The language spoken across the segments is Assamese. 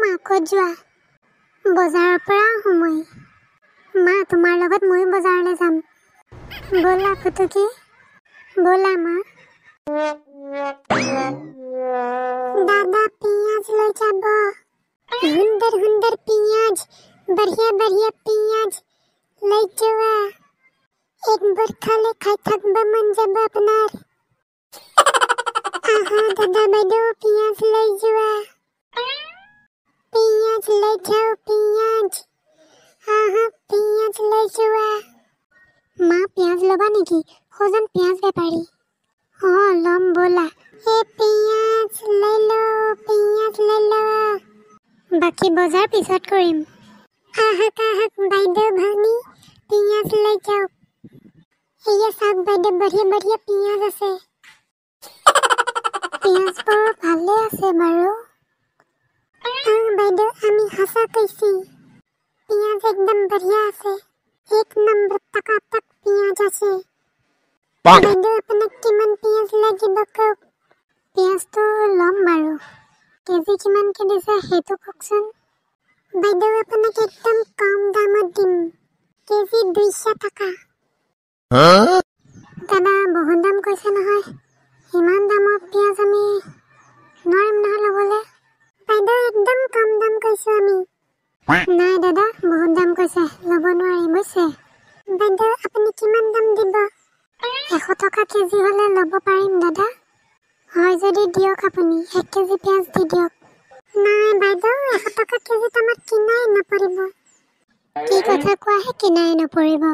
মা ক'ত যোৱা? বজাৰৰ পৰা সময়। মা তোমাৰ লগত মই বজাৰলৈ যাম। ব'লা ফুটুকি, ব'লা মা। दादा पियाज ले जाबो। हुंदर हुंदर पियाज, बढ़िया बढ़िया पियाज ले जावा। एक बार खाले खाई थकबा मन जाबा अपनार। आहा दादा बैदो पियाज ले जावा। पियाज ले जाओ पियाज। आहा पियाज ले जावा। माँ पियाज लबा नेकी? खोजन पियाज बेपारी। हाँ लम बोला। ये पियाज ले लो, पियाज ले लो। बाकी बजार पिছত কৰিম। आहक आहक বাইদেউ ভানি পিয়াজ লৈ যাও। এয়া চাওক বাইদেউ बढ़िया बढ़िया পিয়াজ আছে। পিয়াজবোৰ ভালে আছে বাৰু। বাইদেউ আমি হাসা কৈছি। পিয়াজ একদম बढ़िया আছে। एक नंबर टकाटक पियाज আছে। বাইদেউ আপোনাক কিমান পিয়াজ লাগিব কওক। পিয়াজটো লম বাৰু। কেজি কিমানকে দিছে সেইটো কওকচোন। বাইদেউ আপোনাক একদম কম দামত দিম। কেজি 200 টকা। দাদা বহুত দাম কৈছে নহয়। ইমান দামৰ পিয়াজ আমি নোৱাৰিম নহয় ল'বলৈ। বাইদেউ একদম কম দাম কৈছো আমি। নাই দাদা বহুত দাম কৈছে, ল'ব নোৱাৰিম বুজিছে। বাইদেউ আপুনি কিমান দাম দিব? 100 টকা কেজি হ'লে ল'ব পাৰিম দাদা। হয় যদি দিয়ক আপুনি 1 কেজি পিয়াজ দি দিয়ক। নাই বাইদেউ 100 টকা কেজি আমাৰ কিনাই নপৰিব। কি কথা কোৱা হে কিনাই নপৰিব?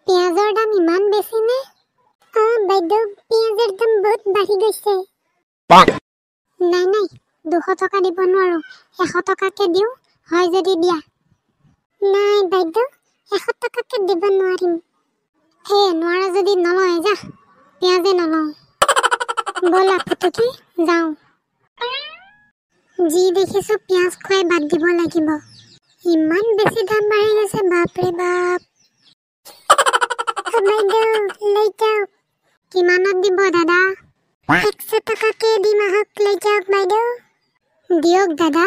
পিয়াজৰ দাম ইমান বেছি নে? বাইদেউ পিয়াজৰ দাম বহুত বাঢ়ি গৈছে। নাই নাই 200 টকা দিব নোৱাৰো, 100 টকাকে দিও হয় যদি দিয়া। নাই বাইদেউ 100 টকাকে দিব নোৱাৰিম। নোৱাৰা যদি নলয় যা, পিয়াজে নলওঁ। ব'লা ফুটুকি যাওঁ। যি দেখিছো পিয়াজ খুৱাই বাদ দিব লাগিব। ইমান বেছি দাম বাঢ়ি গৈছে বাপৰে বাপ। বাইদেউ লৈ যাওক। কিমানত দিব দাদা? 100 টকাকে দিম আহক লৈ যাওক বাইদেউ। দিয়ক দাদা।